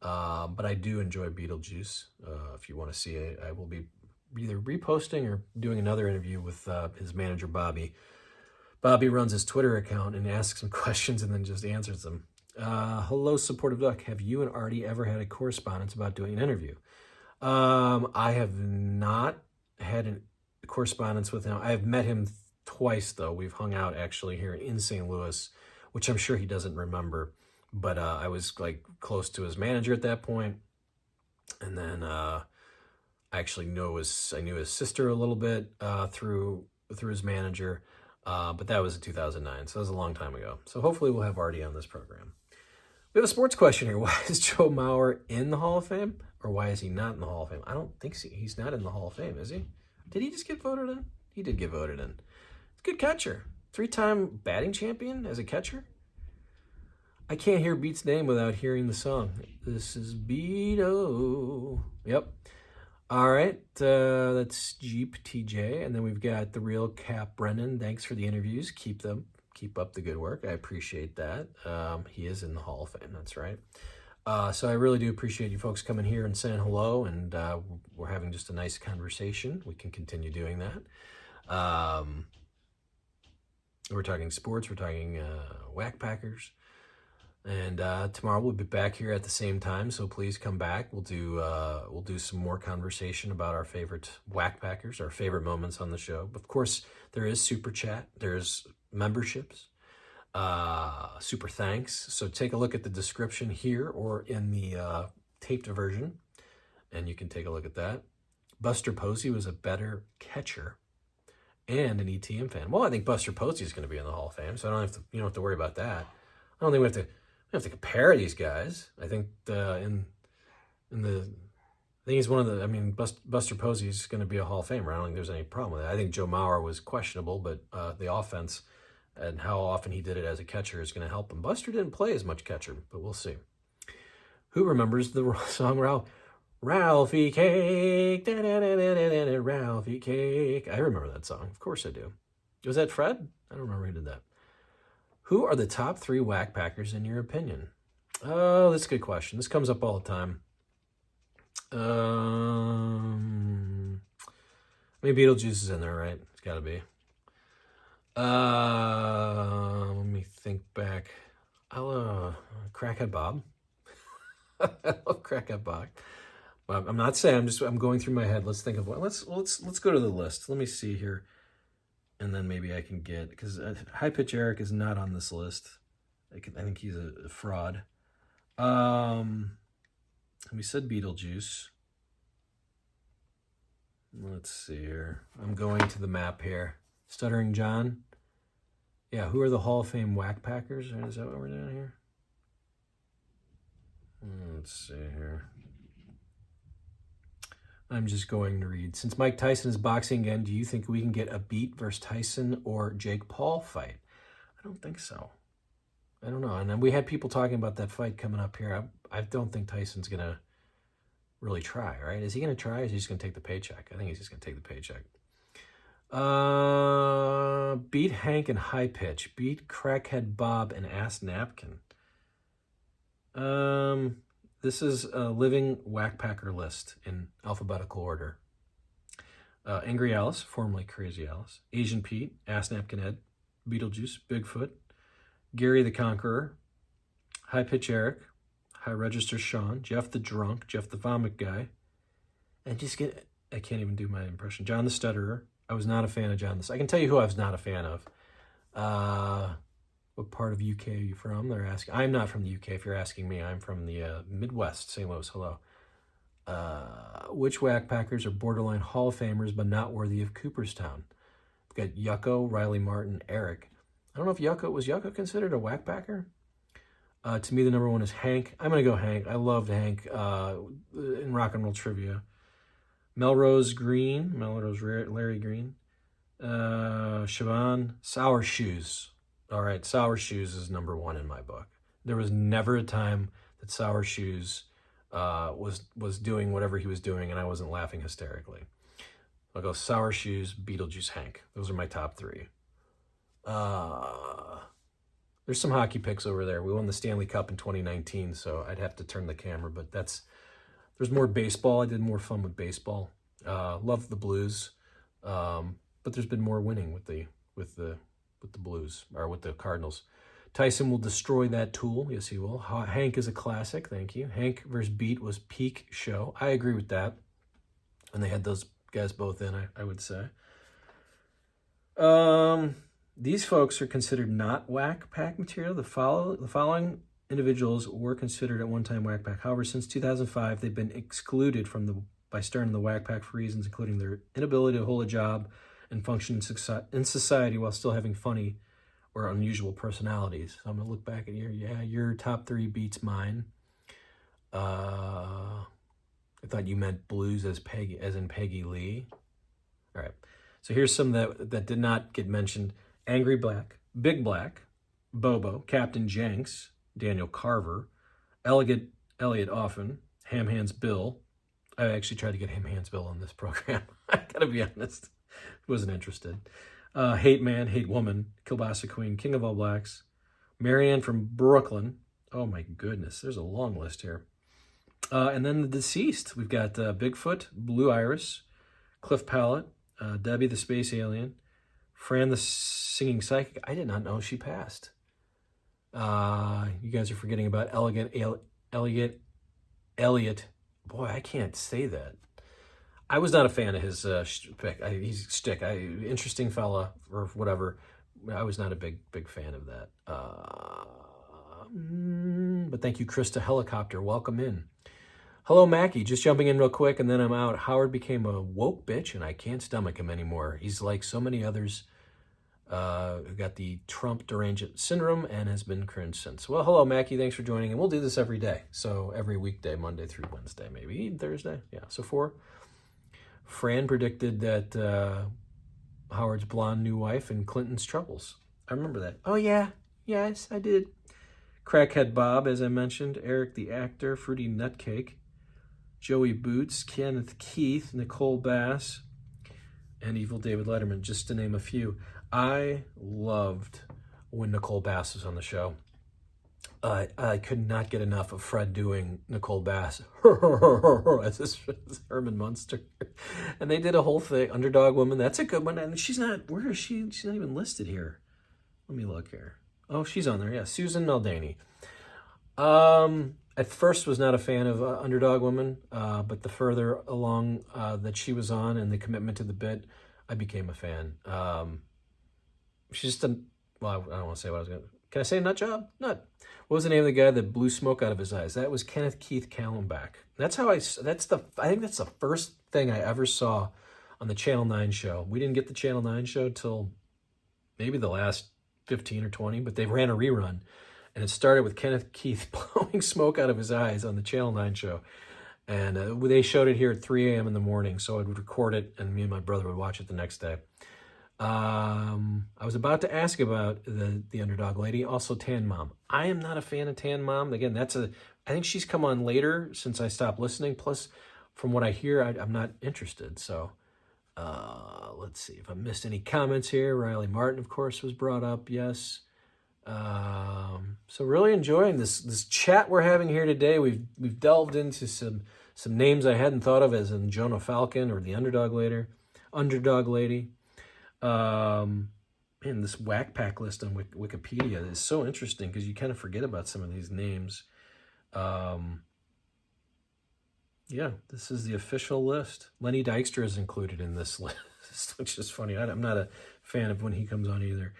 But I do enjoy Beetlejuice. If you want to see it, I will be either reposting or doing another interview with his manager, Bobby. Bobby runs his Twitter account and asks him questions and then just answers them. Hello, Supportive Duck. Have you and Artie ever had a correspondence about doing an interview? I have not had a correspondence with him. I've met him twice, though. We've hung out actually here in St. Louis, which I'm sure he doesn't remember. But I was like close to his manager at that point. And then I actually knew I knew his sister a little bit through his manager. But that was in 2009, so that was a long time ago. So hopefully we'll have Artie on this program. We have a sports question here. Why is Joe Mauer in the Hall of Fame? Or why is he not in the Hall of Fame? I don't think so. He's not in the Hall of Fame, is he? Did he just get voted in? He did get voted in. It's a good catcher. 3-time batting champion as a catcher. I can't hear Beat's name without hearing the song. This is Beato. Yep. All right. That's Jeep TJ. And then we've got the real Cap Brennan. Thanks for the interviews. Keep up the good work. I appreciate that. He is in the Hall of Fame. That's right. So I really do appreciate you folks coming here and saying hello. And we're having just a nice conversation. We can continue doing that. We're talking sports. We're talking Wack Packers. And tomorrow we'll be back here at the same time, so please come back. We'll do some more conversation about our favorite Wack Packers, our favorite moments on the show. Of course, there is Super Chat, there's memberships, super thanks. So take a look at the description here or in the taped version, and you can take a look at that. Buster Posey was a better catcher and an ETM fan. Well, I think Buster Posey is going to be in the Hall of Fame, so you don't have to worry about that. I don't think we have to compare these guys. I think I think he's one of the. I mean, Buster Posey is going to be a Hall of Famer. I don't think there's any problem with that. I think Joe Mauer was questionable, but the offense and how often he did it as a catcher is going to help him. Buster didn't play as much catcher, but we'll see. Who remembers the song Ralphie Cake? Ralphie Cake. I remember that song. Of course I do. Was that Fred? I don't remember who did that. Who are the top 3 Wack Packers in your opinion? Oh, that's a good question. This comes up all the time. Maybe Beetlejuice is in there, right? It's got to be. Let me think back. Crackhead Bob. I love Crackhead Bob. I'm not saying. I'm going through my head. Let's think of one. Let's go to the list. Let me see here. And then maybe I can get, because High Pitch Eric is not on this list. I think he's a fraud. We said Beetlejuice. Let's see here. I'm going to the map here. Stuttering John. Yeah, who are the Hall of Fame Wack Packers? Is that what we're doing here? Let's see here. I'm just going to read. Since Mike Tyson is boxing again, do you think we can get a Beat versus Tyson or Jake Paul fight? I don't think so. I don't know. And then we had people talking about that fight coming up here. I don't think Tyson's going to really try, right? Is he going to try or is he just going to take the paycheck? I think he's just going to take the paycheck. Beat Hank and High Pitch. Beat Crackhead Bob and Ass Napkin. This is a living Wack Packer list in alphabetical order. Angry Alice, formerly Crazy Alice. Asian Pete, Ass Napkin Ed. Beetlejuice, Bigfoot. Gary the Conqueror. High Pitch Eric, High Register Sean, Jeff the Drunk, Jeff the Vomit Guy, and I can't even do my impression. John the Stutterer. I was not a fan of John the. I can tell you who I was not a fan of. What part of UK are you from? They're asking. I'm not from the UK. If you're asking me, I'm from the Midwest, St. Louis. Hello. Which Wack Packers are borderline Hall of Famers but not worthy of Cooperstown? We've got Yucko, Riley Martin, Eric. I don't know if Yucko considered a Wack Packer? To me, the number one is Hank. I'm going to go Hank. I loved Hank in rock and roll trivia. Larry Green. Siobhan, Sour Shoes. All right, Sour Shoes is number one in my book. There was never a time that Sour Shoes was doing whatever he was doing and I wasn't laughing hysterically. I'll go Sour Shoes, Beetlejuice, Hank. Those are my top three. There's some hockey picks over there. We won the Stanley Cup in 2019, so I'd have to turn the camera, but there's more baseball. I did more fun with baseball. Love the Blues. But there's been more winning with the Blues, or with the Cardinals. Tyson will destroy that tool. Yes, he will. Hank is a classic. Thank you. Hank versus Beat was peak show. I agree with that. And they had those guys both in, I would say. These folks are considered not Wack Pack material. The following individuals were considered at one time Wack Pack. However, since 2005, they've been excluded by Stern and the Wack Pack for reasons including their inability to hold a job and function in society while still having funny or unusual personalities. So I'm going to look back at your top three beats mine. I thought you meant Blues as in Peggy Lee. All right. So here's some that did not get mentioned. Angry Black, Big Black, Bobo, Captain Jenks, Daniel Carver, Elliot Offen, Ham Hands Bill. I actually tried to get Ham Hands Bill on this program. I gotta be honest. Wasn't interested. Hate Man, Hate Woman, Kielbasa Queen, King of All Blacks, Marianne from Brooklyn. Oh my goodness, there's a long list here. And then the deceased. We've got Bigfoot, Blue Iris, Cliff Pallet, Debbie the Space Alien, Fran the Singing Psychic. I did not know she passed. You guys are forgetting about Elliot. Boy, I can't say that. I was not a fan of his pick. Interesting fella or whatever. I was not a big fan of that. But thank you, Krista Helicopter. Welcome in. Hello, Mackie. Just jumping in real quick, and then I'm out. Howard became a woke bitch, and I can't stomach him anymore. He's like so many others who got the Trump derangement syndrome and has been cringe since. Well, hello, Mackie. Thanks for joining, and we'll do this every day. So every weekday, Monday through Wednesday, maybe Thursday. Yeah, so 4. Fran predicted that Howard's blonde new wife and Clinton's troubles. I remember that. Oh, yeah. Yes, I did. Crackhead Bob, as I mentioned. Eric the actor. Fruity Nutcake. Joey Boots. Kenneth Keith. Nicole Bass. And Evil David Letterman, just to name a few. I loved when Nicole Bass was on the show. I could not get enough of Fred doing Nicole Bass as Herman Munster. And they did a whole thing. Underdog Woman, that's a good one. And where is she? She's not even listed here. Let me look here. Oh, she's on there. Yeah, Susan Muldaney. At first was not a fan of Underdog Woman, but the further along that she was on and the commitment to the bit, I became a fan. She's just well, I don't want to say what I was going to... Can I say nut job? Nut. What was the name of the guy that blew smoke out of his eyes? That was Kenneth Keith Kallenbach. I think that's the first thing I ever saw on the Channel 9 show. We didn't get the Channel 9 show till maybe the last 15 or 20, but they ran a rerun. And it started with Kenneth Keith blowing smoke out of his eyes on the Channel 9 show. And they showed it here at 3 a.m. in the morning, so I would record it, and me and my brother would watch it the next day. I was about to ask about the Underdog Lady, also Tan Mom. I am not a fan of Tan Mom. Again, I think she's come on later since I stopped listening. Plus, from what I hear, I'm not interested. So, let's see if I missed any comments here. Riley Martin, of course, was brought up. Yes. So really enjoying this chat we're having here today. We've delved into some names I hadn't thought of, as in Jonah Falcon or the Underdog Lady. Man, this Wack Pack list on Wikipedia is so interesting because you kind of forget about some of these names. Yeah, this is the official list. Lenny Dykstra is included in this list, which is funny. I'm not a fan of when he comes on either.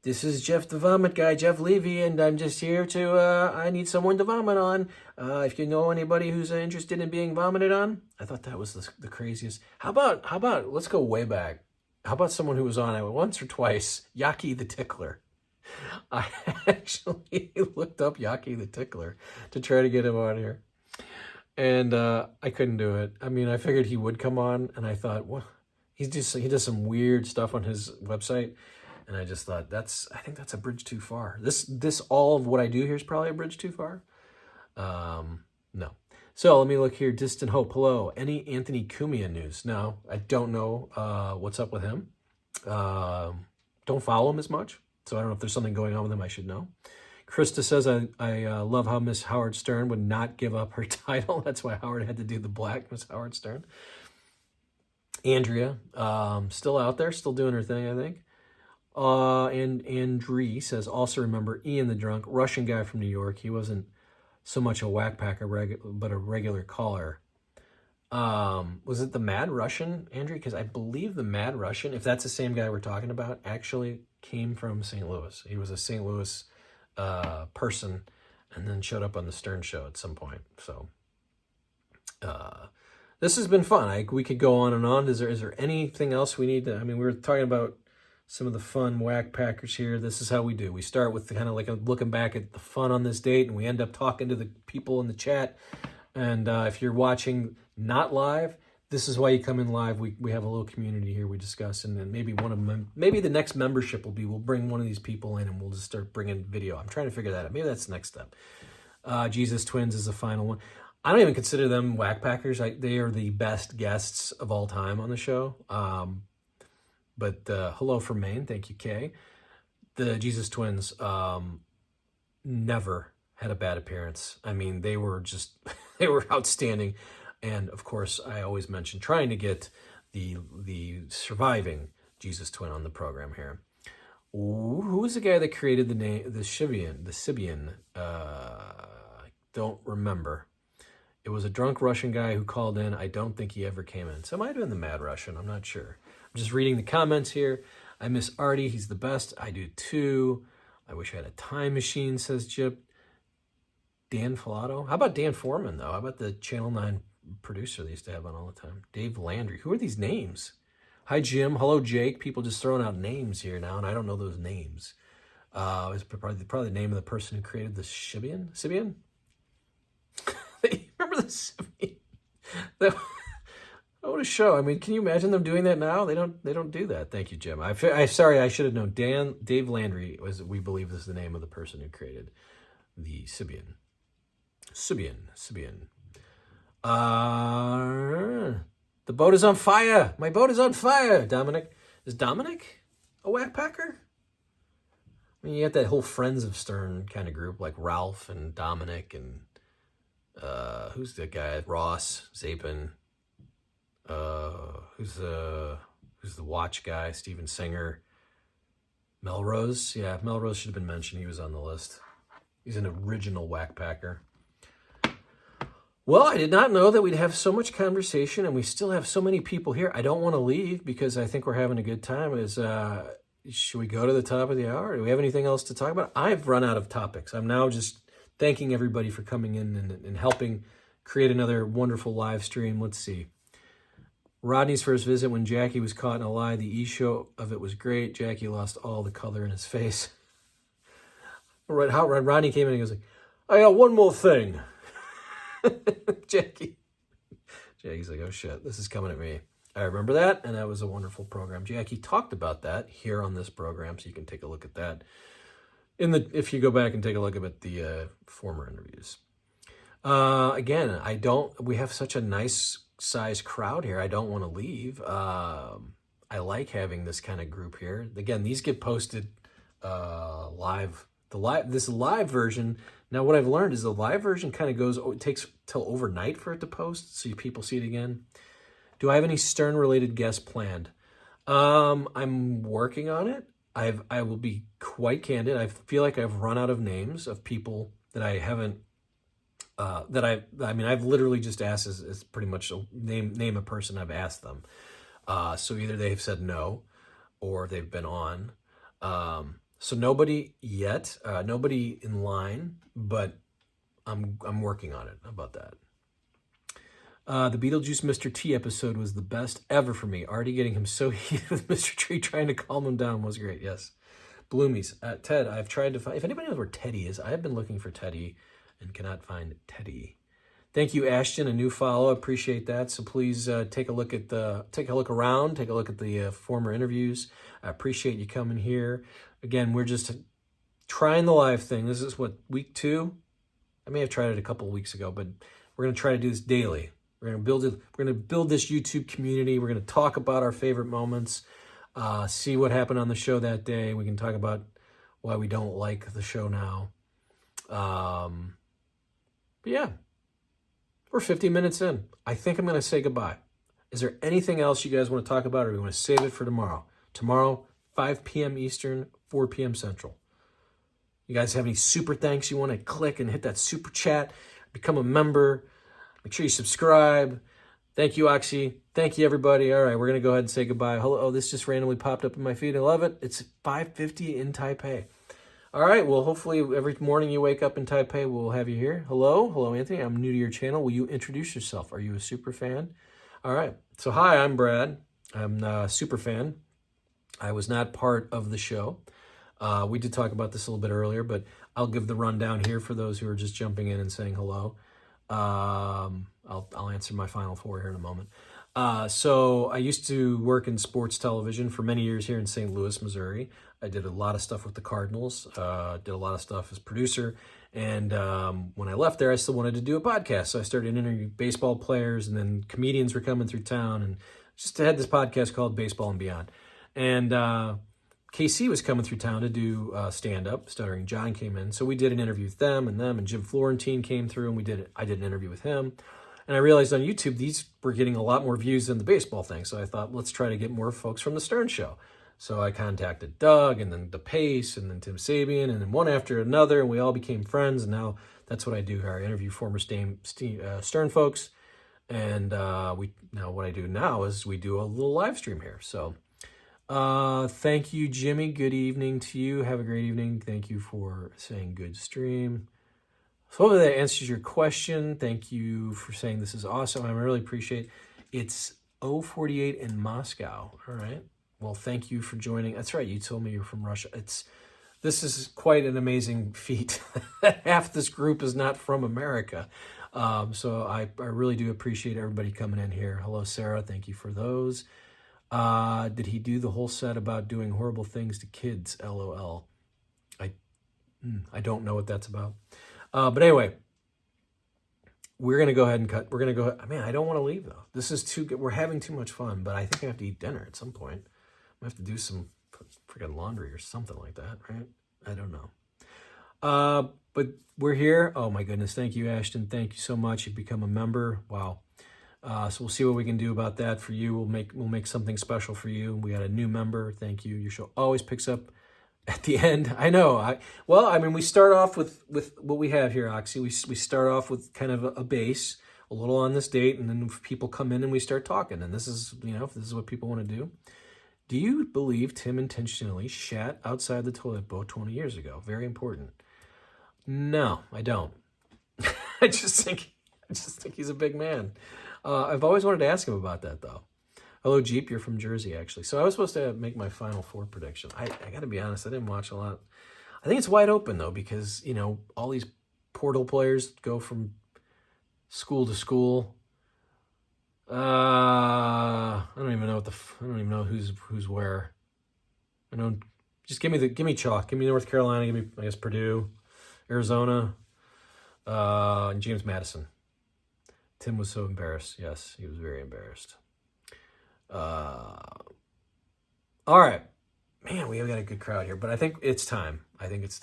This is Jeff the Vomit Guy, Jeff Levy, and I'm just here to, I need someone to vomit on. If you know anybody who's interested in being vomited on. I thought that was the craziest. How about, let's go way back. How about someone who was on once or twice, Yaki the Tickler. I actually looked up Yaki the Tickler to try to get him on here. And I couldn't do it. I mean, I figured he would come on, and I thought, well, he does some weird stuff on his website. And I just thought, I think that's a bridge too far. This all of what I do here is probably a bridge too far. No. So let me look here. Distant Hope, hello. Any Anthony Cumia news? No, I don't know what's up with him. Don't follow him as much, so I don't know if there's something going on with him I should know. Krista says, I love how Miss Howard Stern would not give up her title. That's why Howard had to do the black Miss Howard Stern. Andrea, still out there, still doing her thing, I think. And Andree says, also remember Ian the Drunk, Russian guy from New York. He wasn't so much a whack packer, but a regular caller. Was it the Mad Russian, Andree? Because I believe the Mad Russian, if that's the same guy we're talking about, actually came from St. Louis. He was a St. Louis person and then showed up on the Stern Show at some point. So this has been fun. We could go on and on. Is there anything else we need to, I mean, we were talking about some of the fun whack packers here. This is how we do. We start with kind of like looking back at the fun on this date, and we end up talking to the people in the chat. And if you're watching not live, this is why you come in live. We have a little community here we discuss, and then maybe the next membership will be we'll bring one of these people in and we'll just start bringing video. I'm trying to figure that out. Maybe that's the next step. Jesus Twins is the final one. I don't even consider them whack packers. They are the best guests of all time on the show. But hello from Maine. Thank you, Kay. The Jesus Twins never had a bad appearance. I mean, they were outstanding. And of course, I always mention trying to get the surviving Jesus Twin on the program here. Who was the guy that created the name, the Sibian? I don't remember. It was a drunk Russian guy who called in. I don't think he ever came in. So it might have been the Mad Russian. I'm not sure. I'm just reading the comments here. I miss Artie. He's the best. I do too. I wish I had a time machine, says Jip. Dan Filato. How about Dan Foreman, though? How about the Channel 9 producer they used to have on all the time? Dave Landry. Who are these names? Hi, Jim. Hello, Jake. People just throwing out names here now, and I don't know those names. It's probably the name of the person who created the Sibian? Sibian? Remember the Sibian? What a show. I mean, can you imagine them doing that now? They don't do that. Thank you, Jim. Sorry, I should have known. Dave Landry we believe is the name of the person who created the Sibian. Sibian. The boat is on fire. My boat is on fire, Dominic. Is Dominic a whack packer? I mean, you got that whole Friends of Stern kind of group, like Ralph and Dominic and who's the guy? Ross, Zapin. Who's the watch guy? Steven Singer. Melrose. Yeah, Melrose should have been mentioned. He was on the list. He's an original whack packer. Well, I did not know that we'd have so much conversation and we still have so many people here. I don't want to leave because I think we're having a good time. Should we go to the top of the hour? Do we have anything else to talk about? I've run out of topics. I'm now just thanking everybody for coming in and helping create another wonderful live stream. Let's see. Rodney's first visit when Jackie was caught in a lie. The E-show of it was great. Jackie lost all the color in his face. Right, how Rodney came in and goes like, I got one more thing. Jackie's like, oh shit, this is coming at me. I remember that, and that was a wonderful program. Jackie talked about that here on this program, so you can take a look at that if you go back and take a look at the former interviews. Again, we have such a nice size crowd here. I don't want to leave. I like having this kind of group here. Again, these get posted live. This live version. Now, what I've learned is the live version kind of it takes till overnight for it to post, so people see it again. Do I have any Stern-related guests planned? I'm working on it. I will be quite candid. I feel like I've run out of names of people that I haven't I mean, I've literally just asked is pretty much a name a person I've asked them. So either they've said no or they've been on. So nobody yet, nobody in line, but I'm working on it. How about that? The Beetlejuice Mr. T episode was the best ever for me. Artie getting him so heated with Mr. T trying to calm him down was great. Yes. Bloomies. Ted, I've tried to find, if anybody knows where Teddy is, I have been looking for Teddy and cannot find Teddy. Thank you, Ashton, a new follow. Appreciate that. So please take a look around, take a look at the former interviews. I appreciate you coming here. Again, we're just trying the live thing. This is what, week 2? I may have tried it a couple of weeks ago, but we're going to try to do this daily. We're going to build it. We're going to build this YouTube community. We're going to talk about our favorite moments, see what happened on the show that day. We can talk about why we don't like the show now. But yeah, we're 50 minutes in. I think I'm going to say goodbye. Is there anything else you guys want to talk about, or do you want to save it for tomorrow? Tomorrow, 5 p.m. Eastern, 4 p.m. Central. You guys have any super thanks you want to click and hit that super chat, become a member, make sure you subscribe. Thank you, Oxy. Thank you, everybody. All right, we're going to go ahead and say goodbye. Hello. Oh, this just randomly popped up in my feed. I love it. It's 5:50 in Taipei. All right, well, hopefully every morning you wake up in Taipei, we'll have you here. Hello, Anthony. I'm new to your channel. Will you introduce yourself? Are you a super fan? All right. So, hi, I'm Brad. I'm a super fan. I was not part of the show. We did talk about this a little bit earlier, but I'll give the rundown here for those who are just jumping in and saying hello. I'll answer my final 4 here in a moment. So I used to work in sports television for many years here in St. Louis, Missouri. I did a lot of stuff with the Cardinals, did a lot of stuff as producer. And when I left there, I still wanted to do a podcast. So I started interviewing baseball players, and then comedians were coming through town. And just had this podcast called Baseball and Beyond. And KC was coming through town to do stand-up. Stuttering John came in. So we did an interview with them, and Jim Florentine came through, and I did an interview with him. And I realized on YouTube, these were getting a lot more views than the baseball thing. So I thought, let's try to get more folks from the Stern Show. So I contacted Doug, and then The Pace, and then Tim Sabian, and then one after another, and we all became friends. And now that's what I do here. I interview former Stern folks. And what I do now is we do a little live stream here. So thank you, Jimmy. Good evening to you. Have a great evening. Thank you for saying good stream. So hopefully that answers your question. Thank you for saying this is awesome. I really appreciate it. It's 048 in Moscow. All right. Well, thank you for joining. That's right. You told me you're from Russia. This is quite an amazing feat. Half this group is not from America. So I really do appreciate everybody coming in here. Hello, Sarah. Thank you for those. Did he do the whole set about doing horrible things to kids? LOL. I don't know what that's about. But anyway, we're going to go ahead and cut. We're going to go. Man, I don't want to leave, though. This is too good. We're having too much fun, but I think I have to eat dinner at some point. I have to do some freaking laundry or something like that, right? I don't know. But we're here. Oh, my goodness. Thank you, Ashton. Thank you so much. You've become a member. Wow. So we'll see what we can do about that for you. We'll make something special for you. We got a new member. Thank you. Your show always picks up at the end. I know. We start off with what we have here, Oxy. We start off with kind of a base, a little on this date, and then people come in and we start talking. And this is, if this is what people want to do. Do you believe Tim intentionally shat outside the toilet bowl 20 years ago? Very important. No, I don't. I just think he's a big man. I've always wanted to ask him about that, though. Hello, Jeep. You're from Jersey, actually. So I was supposed to make my Final Four prediction. I got to be honest. I didn't watch a lot. I think it's wide open, though, because, all these portal players go from school to school. I don't even know who's where. I don't. Just give me chalk. Give me North Carolina. Give me, I guess, Purdue, Arizona, and James Madison. Tim was so embarrassed. Yes, he was very embarrassed. All right. Man, we have got a good crowd here, but I think it's time. Let's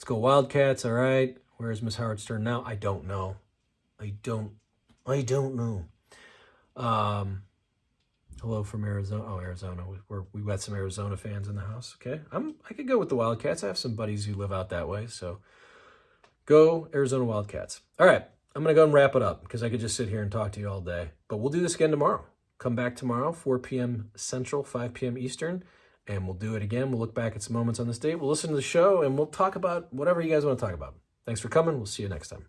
go Wildcats, all right. Where is Miss Howard Stern now? I don't know. Hello from Arizona. Oh, Arizona. We got some Arizona fans in the house. Okay, I could go with the Wildcats. I have some buddies who live out that way, so go Arizona Wildcats. All right, I'm gonna go and wrap it up because I could just sit here and talk to you all day. But we'll do this again tomorrow. Come back tomorrow, 4 p.m. Central, 5 p.m. Eastern, and we'll do it again. We'll look back at some moments on this date. We'll listen to the show, and we'll talk about whatever you guys want to talk about. Thanks for coming. We'll see you next time.